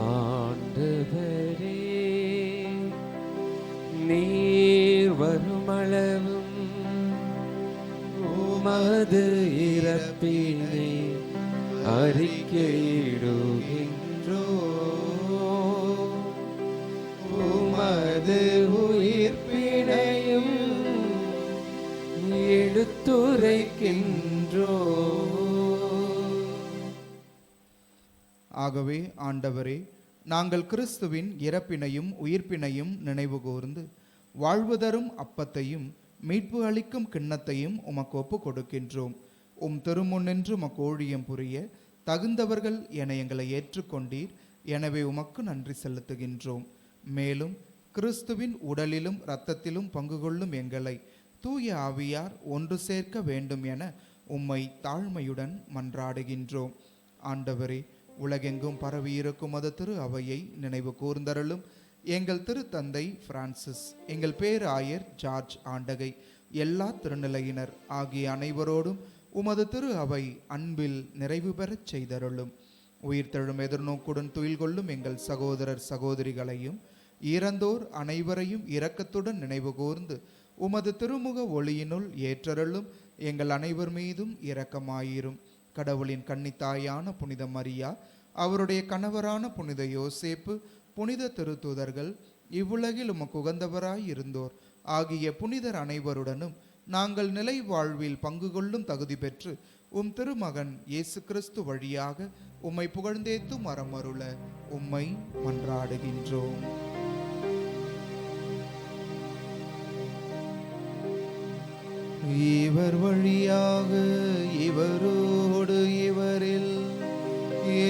ஆண்டவரே, நீர் வருமளவும் உமது இறப்பினை அறிக்கையிடுகின்றோ. உமது உயிர்ப்பினையும் ஆகவே ஆண்டவரே, நாங்கள் கிறிஸ்துவின் இறப்பினையும் உயிர்ப்பினையும் நினைவு கூர்ந்து வாழ்வு தரும் அப்பத்தையும் மீட்பு அளிக்கும் கிண்ணத்தையும் உமக்கு ஒப்பு கொடுக்கின்றோம். உம் திருமுன்னின்று உமக்கு ஊழியம் புரிய தகுந்தவர்கள் என எங்களை ஏற்றுக்கொண்டீர். எனவே உமக்கு நன்றி செலுத்துகின்றோம். மேலும் கிறிஸ்துவின் உடலிலும் இரத்தத்திலும் பங்கு கொள்ளும் எங்களை தூய ஆவியார் ஒன்று சேர்க்க வேண்டும் என உம்மை தாழ்மையுடன் மன்றாடுகின்றோம். ஆண்டவரே, உலகெங்கும் பரவியிருக்கும் அது திரு அவையை நினைவு கூர்ந்தருளும். எங்கள் திருத்தந்தை பிரான்சிஸ், எங்கள் பேராயர் ஜார்ஜ் ஆண்டகை, எல்லா திருநிலையினர் ஆகிய அனைவரோடும் உமது திரு அவை அன்பில் நிறைவு பெறச் செய்தருளும். உயிர்த்தெழும் எதிர்நோக்குடன் துயில் கொள்ளும் எங்கள் சகோதரர் சகோதரிகளையும் இறந்தோர் அனைவரையும் இரக்கத்துடன் நினைவு கூர்ந்து உமது திருமுக ஒளியினுள் ஏற்றருளும். எங்கள் அனைவர் மீதும் இரக்கமாயிரும். கடவுளின் கன்னித்தாயான புனித மரியா, அவருடைய கணவரான புனித யோசேப்பு, புனித திருத்தூதர்கள், இவ்வுலகில் உமக்கு உகந்தவராய் இருந்தோர் ஆகிய புனிதர் அனைவருடனும் நாங்கள் நிலை வாழ்வில் பங்கு கொள்ளும் தகுதி பெற்று உம் திருமகன் இயேசு கிறிஸ்து வழியாக உம்மை புகழ்ந்தேத்தும் அறமருள உம்மை மன்றாடுகின்றோம். இவர் வழியாக இவரோடு இவரில்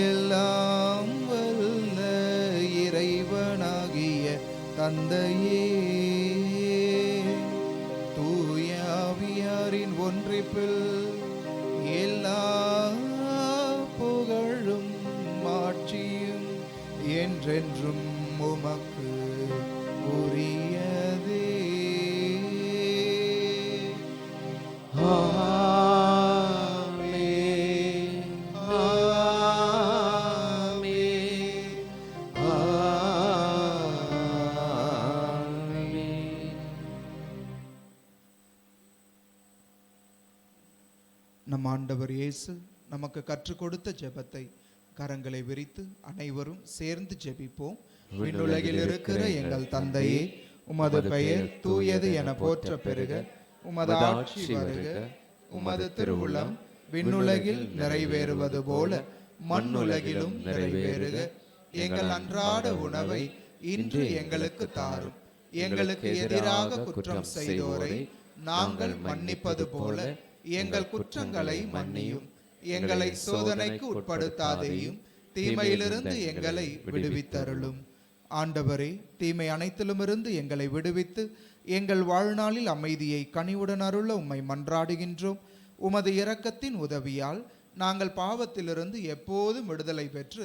எல்லாம் வல்ல இறைவனாகிய தந்தையே, தூய ஆவியாரின் ஒன்றிப்பில் எல்லா புகழும் மாட்சியும் என்றென்றும் உமக்கு உரியதே. நம் ஆண்டவர் இயேசு நமக்கு கற்றுக் கொடுத்த ஜெபத்தை கரங்களை விரித்து அனைவரும் சேர்ந்து ஜெபிப்போம். விண்ணுலகில் இருக்கிற எங்கள் தந்தையே, உமது பெயர் தூயது என போற்ற பெருக, உமது ஆட்சி வருக, உமது திருவுளம் விண்ணுலகில் நிறைவேறுவது போல மண்ணுலகிலும் நிறைவேறுக. எங்கள் அன்றாட உணவை இன்று எங்களுக்கு தாரும். எங்களுக்கு எதிராக குற்றம் செய்தோரை நாங்கள் மன்னிப்பது போல எங்கள் குற்றங்களை மன்னியும். எங்களை சோதனைக்கு உட்படுத்தாதேயும், தீமையிலிருந்து எங்களை விடுவித்தருளும். ஆண்டவரே, தீமை அனைத்திலுமிருந்து எங்களை விடுவித்து எங்கள் வாழ்நாளில் அமைதியை கனிவுடன் அருள உம்மை மன்றாடுகின்றோம். உமது இரக்கத்தின் உதவியால் நாங்கள் பாவத்திலிருந்து எப்போதும் விடுதலை பெற்று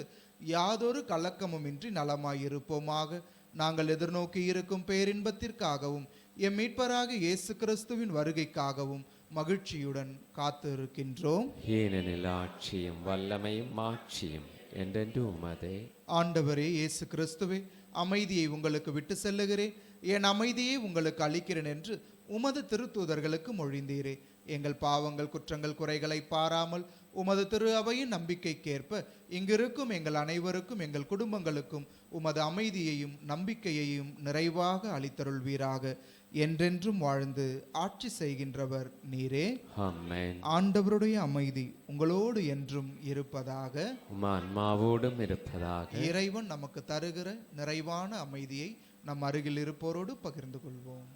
யாதொரு கலக்கமுமின்றி நலமாயிருப்போமாக. நாங்கள் எதிர்நோக்கி இருக்கும் பேரின்பத்திற்காகவும் எம் மீட்பராக இயேசு கிறிஸ்துவின் வருகைக்காகவும் மகிழ்ச்சியுடன் காத்து இருக்கின்றோம். ஏனெனில் ஆட்சியும் வல்லமையும் மாட்சியும் என்றென்று உமதே. ஆண்டவரே இயேசு கிறிஸ்துவே, அமைதியை உங்களுக்கு விட்டு செல்லுகிறேன், என் அமைதியை உங்களுக்கு அளிக்கிறேன் என்று உமது திருத்தூதர்களுக்கு மொழிந்தீரே. எங்கள் பாவங்கள் குற்றங்கள் குறைகளை பாராமல் உமது திரு அவையின் நம்பிக்கைக்கேற்ப இங்கிருக்கும் எங்கள் அனைவருக்கும் எங்கள் குடும்பங்களுக்கும் உமது அமைதியையும் நம்பிக்கையையும் நிறைவாக அளித்தருள்வீராக. என்றென்றும் வாழ்ந்து ஆட்சி செய்கின்றவர் நீரே. ஆமென். ஆண்டவருடைய அமைதி உங்களோடு என்றும் இருப்பதாக. உம் ஆன்மாவோடும் இருப்பதாக. இறைவன் நமக்கு தருகிற நிறைவான அமைதியை நம் அருகில் இருப்போரோடு பகிர்ந்து கொள்வோம்.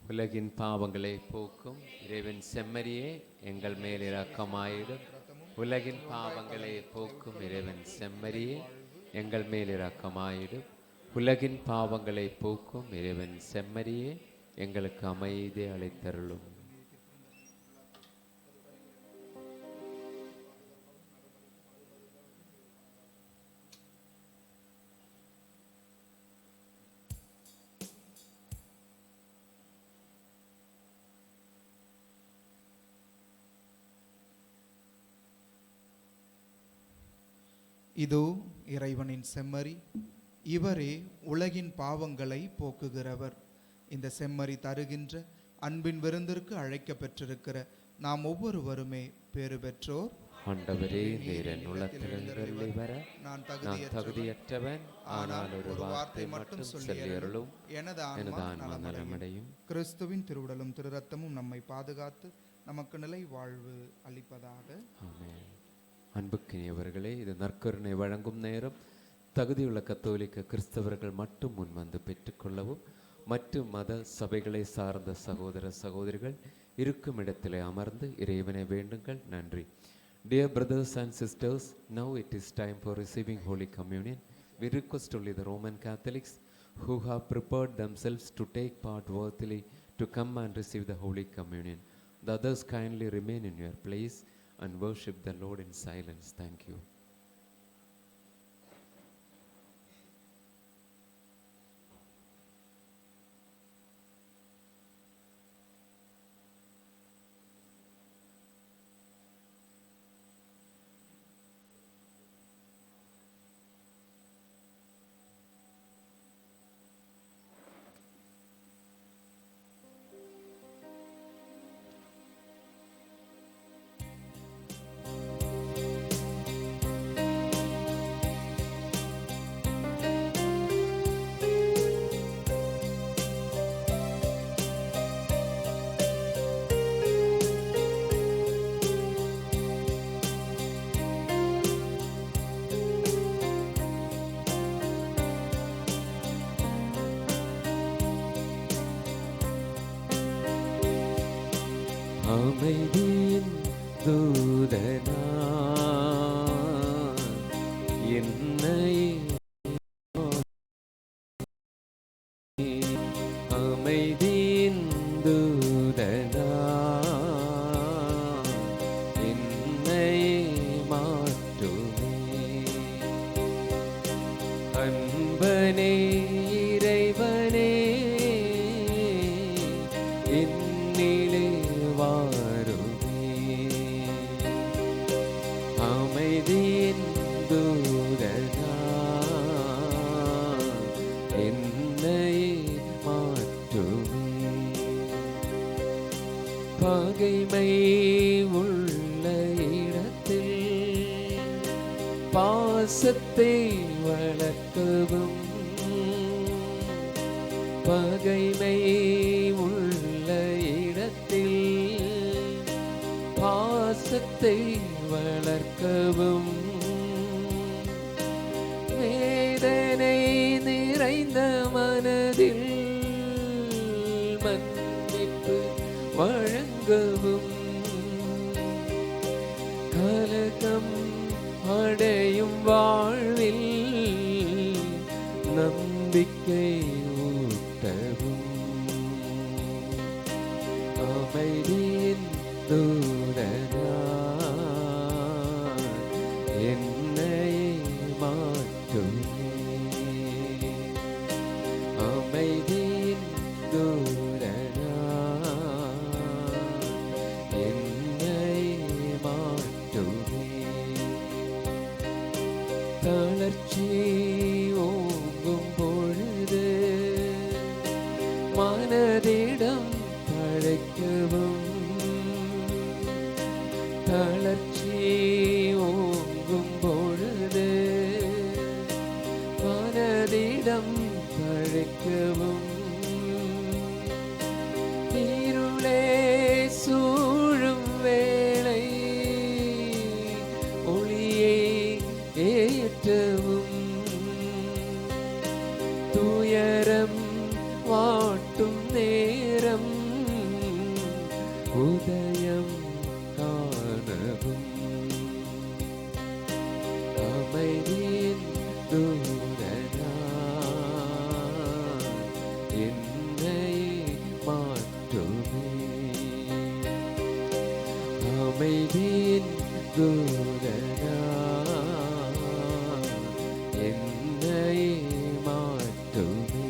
உலகின் பாவங்களை போக்கும் இறைவன் செம்மறியே, எங்கள் மேல் இரக்கமாயிடும். உலகின் பாவங்களை போக்கும் இறைவன் செம்மறியே, எங்கள் மேல் இரக்கமாயிடும். உலகின் பாவங்களை போக்கும் இறைவன் செம்மறியே, எங்களுக்கு அமைதி அளித்தருளும். இதோ இறைவனின் செம்மறி, இவரே உலகின் பாவங்களை போக்குகிறவர். இந்த செம்மறி தருகின்ற அன்பின் விருந்திற்கு அழைக்க பெற்றிருக்கிற நாம் ஒவ்வொருவருமே பேறு பெற்றோர். ஆண்டவரே, நீர் என் உள்ளத்தில் எழுந்தருளி வர நான் தகுதியற்றவன். ஆனால் ஒரு வார்த்தை மட்டும் சொல்லி அருளும், எனது ஆன்மா நலமடையும். கிறிஸ்துவின் திருவுடலும் திரு ரத்தமும் நம்மை பாதுகாத்து நமக்கு நிலை வாழ்வு அளிப்பதாக. ஆமென். அன்புக்கினியவர்களே, இது நற்கருணை வழங்கும் நேரம். தகுதியுள்ள கத்தோலிக்க கிறிஸ்தவர்கள் மட்டும் முன்வந்து பெற்றுக்கொள்ளவும், மற்ற மத சபைகளை சார்ந்த சகோதர சகோதரிகள் இருக்கும் இடத்திலே அமர்ந்து இறைவனை வேண்டுங்கள். நன்றி. Dear brothers and sisters, now it is time for receiving Holy Communion. We request only the Roman Catholics who have prepared themselves to take part worthily to come and receive the Holy Communion. The others kindly remain in your place and worship the Lord in silence. Thank you. அமைதியின் தூதனா என்னை அமைதியின் தூதனா என்னை மாற்றுமே. அன்பனே இறைவனே என்னிலே வாருமே. அமைதியின் தூதனா என்னை மாற்றுமே. பகைமை உள்ள இடத்தில் பாசத்தை வளர்க்கவும், பகைமை உள்ள இடத்தில் பாசத்தை வளர்க்கவும், வேதனை நிறைந்த மனதில் மன்னிப்பு வழங்கவும், கலகம் அடையும் வாழ்வில் நம்பிக்கை ஊட்டவும். அமைதியின் தூதனா என்னை மாற்றுமே. அமைதியின் தூதனா என்னை மாற்றுமே. தளர்ச்சி ஓங்கும் பொழுது மனதிடம் தழைக்கவும், தளர்ச்சி ஓங்கும் பொழுது மனதிடம் தழைக்கவும், இருளே சூழும் வேளை ஒளியை ஏற்றவும், துயரம் வாட்டும் நேரம் உதயம் காணவும். அமைதியின் தூதனா என்னை மாற்றுமே. அமைதியின் தூதனா என்னை மாற்றுமே.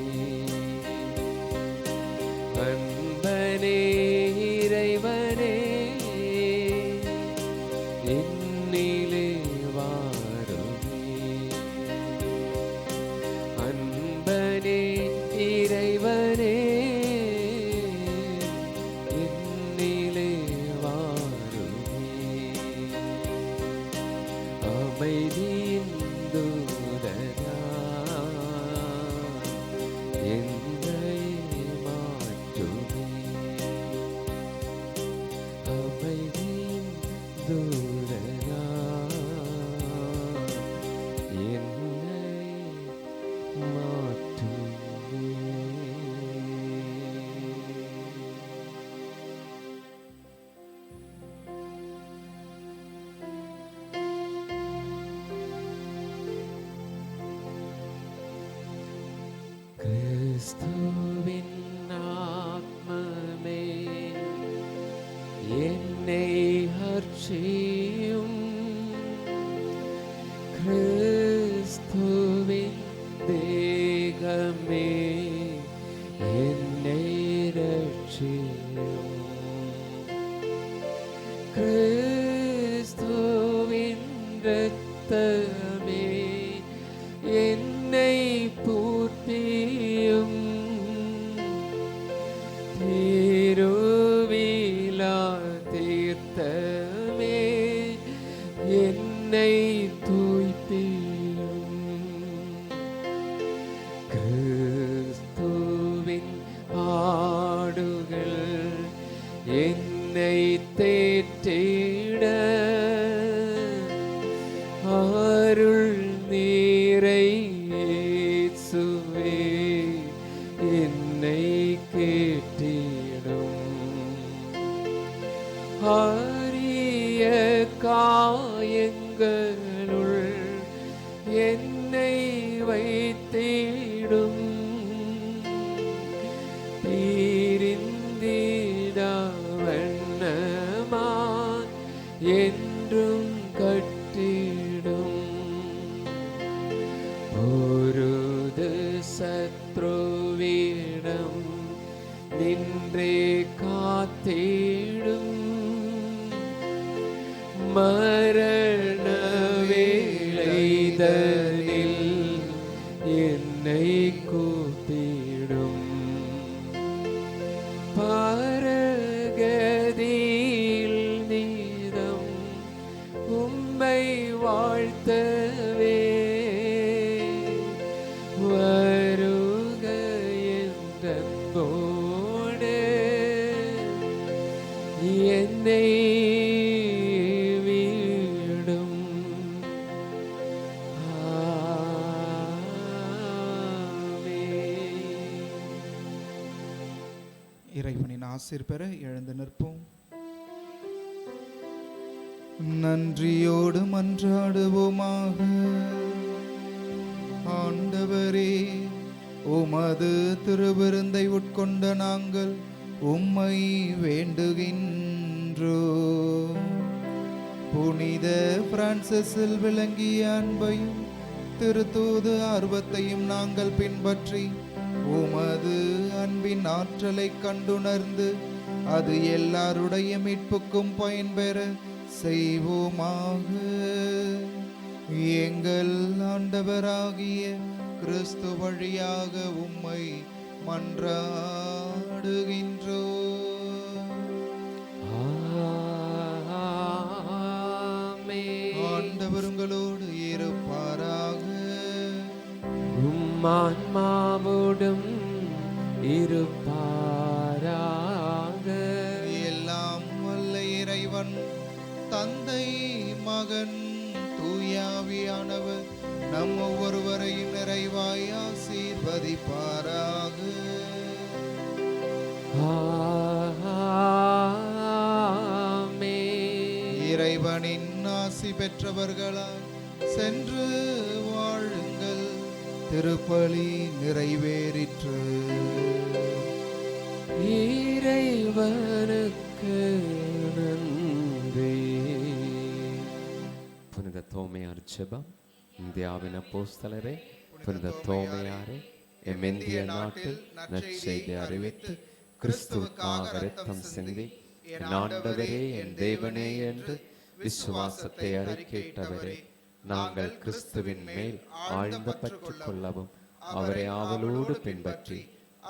அமைதியின் தூதனா என்னை மாற்றுமே. அமைதியின் தூதனா என்னை மாற்றுமே. கிறிஸ்துவின் ஆத்மமே என்னை அர்ச்சியும். கிறிஸ்துவின் தேகமே என்னை ரட்சியும். கிறிஸ்துவின் இரத்தமே என்னை பூர்த்தியும். திருவிழா தீர்த்தமே என்னை தூய்ப்பியும். கிறிஸ்துவின் ஆடுகள் என்னை தேற்றிட அருள் நீரை இயேசுவே என்னை கேட்டிடும். அரிய காயங்களுள் என்னை வைத்திடும். பிரிந்திடா வண்ணமாய் என்றும் கட்டிடும். பொருது சத்ருவிடம் நின்றே காத்திடும். மரண வேளைதனில் என்னை கூப்பிடும். பரகதியில் நீதம் உம்மை வாழ்த்தவே வருக என்றன்போடு என்னை வீடும். ஆமென். இறைவனின் ஆசீர் பெற எழுந்து நிற்போம். நன்றியோடு மன்றாடுவோமாக. ஆண்டவரே, உமது திருவிருந்தை உட்கொண்ட நாங்கள் உம்மை வேண்டுகின்றோம். புனித பிரான்சிஸில் விளங்கிய அன்பையும் திருத்தூது ஆர்வத்தையும் நாங்கள் பின்பற்றி உமது அன்பின் ஆற்றலை கண்டுணர்ந்து அது எல்லாருடைய மீட்புக்கும் பயன்பெற செய்வோமாக. எங்கள் ஆண்டவராகிய கிறிஸ்து வழியாக உம்மை மன்றாடுகின்றோம். ஆமென். ஆண்டவர் உங்களோடு இருப்பாராக. உம் ஆன்மாவோடும் இருப்பாராக. எல்லாம் வல்ல இறைவன் தந்தை, மகன், தூயாவியானவர் நம் ஒவ்வொருவரையும் நிறைவாய் ஆசீர்வதிப்பாராக. ஆமென். இறைவனின் ஆசி பெற்றவர்களால் சென்று வாழுங்கள். திருப்பலி நிறைவேறிற்று. இறைவனுக்கு நன்றி. புனித தோமையார் ஜெபம். இந்தியாவின் அப்போஸ்தலரே, புனித தோமையாரே, எம் இந்திய நாட்டில் நற்செய்தி அறிவித்து கிறிஸ்துவுக்காக இரத்தம் சிந்தி என் ஆண்டவரே என் தேவனே என்று விசுவாசத்தை அறிக்கையிட்டவரே, நாங்கள் கிறிஸ்துவின் மேல் ஆழ்ந்த பற்று கொள்ளவும் அவரை ஆவலோடு பின்பற்றி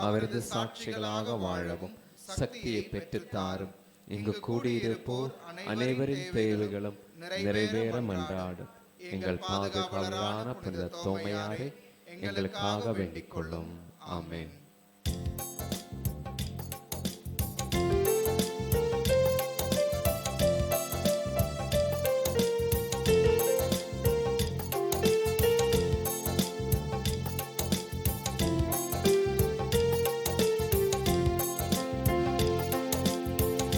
அவரது சாட்சிகளாக வாழவும் சக்தியை பெற்றுத்தாரும். இங்கு கூடியிருப்போர் அனைவரின் தேவைகளும் நிறைவேற மன்றாடும் எங்கள் பாதுகாவலரான புனித தோமையாரே, எங்களுக்காக வேண்டிக் கொள்ளும். ஆமென்.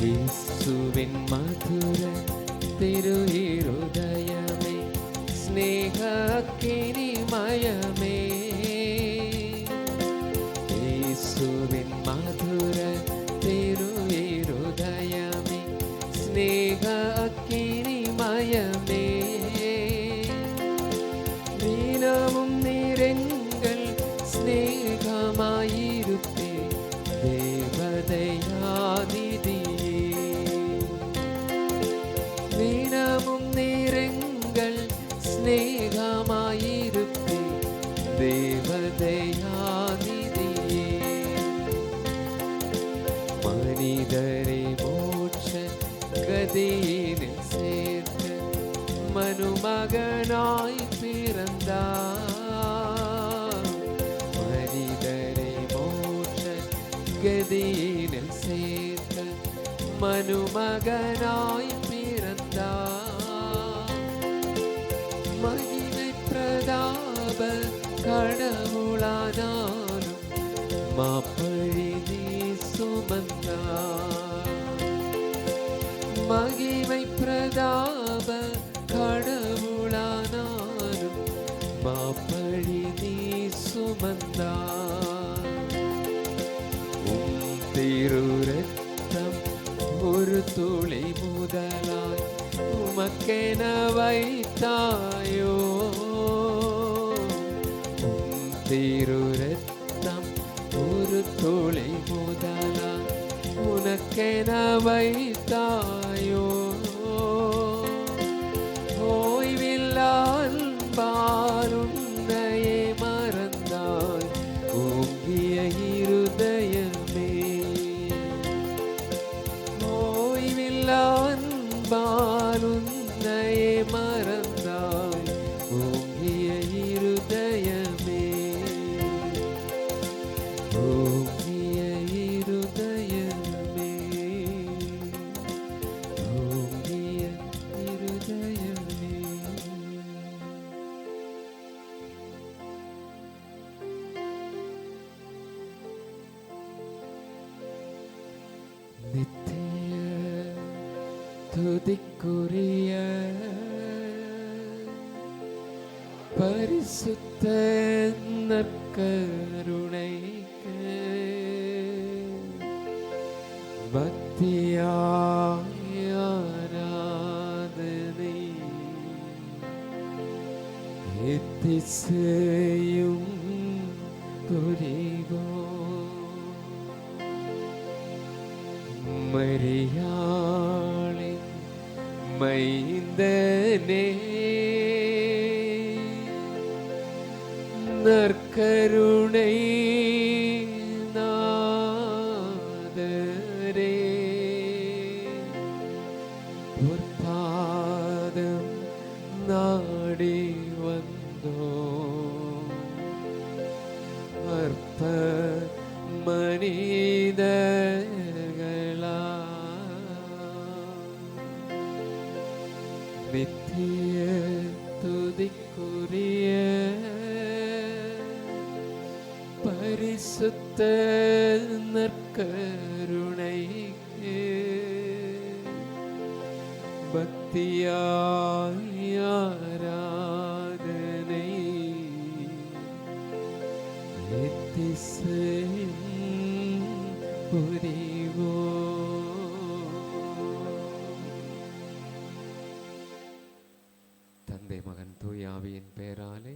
இயேசுவின் மதுர திரு இருதயமே, ஸ்நேக அக்கினிமயமே. இயேசுவின் மதுர திரு இருதயமே, ஸ்நேக அக்கினிமயமே. தினமும் நீரெங்கள் ஸ்நேகமாயிருப்பே, தேவதையாதிதியே. தினமும் நீரெங்கள் ஸ்நேகமாயிருப்பே, தேவதையாதிதியே. மனிதரை மோட்ச கதியினில் சேர்க்க மனுமகனாய் பிறந்தார். மனிதரை மோட்ச கதியினில் சேர்க்க மனுமகனாய் பிறந்தார். மகிமை பிரதாப கடவுளானாலும் மாப்பழி நீ சுமந்தார். மகிமை பிரதாப கடவுளானாலும் மாப்பழி நீ சுமந்தார். உம் திரு ரத்தம் ஒரு துளி முதலாய் உமக்கென வைத்தாயோ. உம் திரு ரத்தம் ஒரு துளி முதலாய் உனக்கென வைத்தாயோ. ஓய்வில்லா அன்பால் உன்னையே மறந்தாய் ஓங்கிய இருதயமே. ஓய்வில்லா அன்பால் உன்னையே மறந்தாய் ஓங்கிய இருதயமே. ஓங்கிய இருதயமே, ஓங்கிய இருதயமே. நித்திய துதிக்குரிய பரிசுத்த நற்கருணைக்கு பக்தியாய் ஆராதனை எத்திசையும் புரிவோம். மரியாளின் மைந்தனே, நற்கருணை நாதரே, பொற்பாதம் நாடி வந்தோம். அற்ப மனிதர்களா, நித்திய துதிக்குரிய பரிசுத்த நற்கருணைக்கு பக்தியாய் ஆராதனை எத்திசையும் புரிவோம். தந்தை மகன் தூய ஆவியின் பெயராலே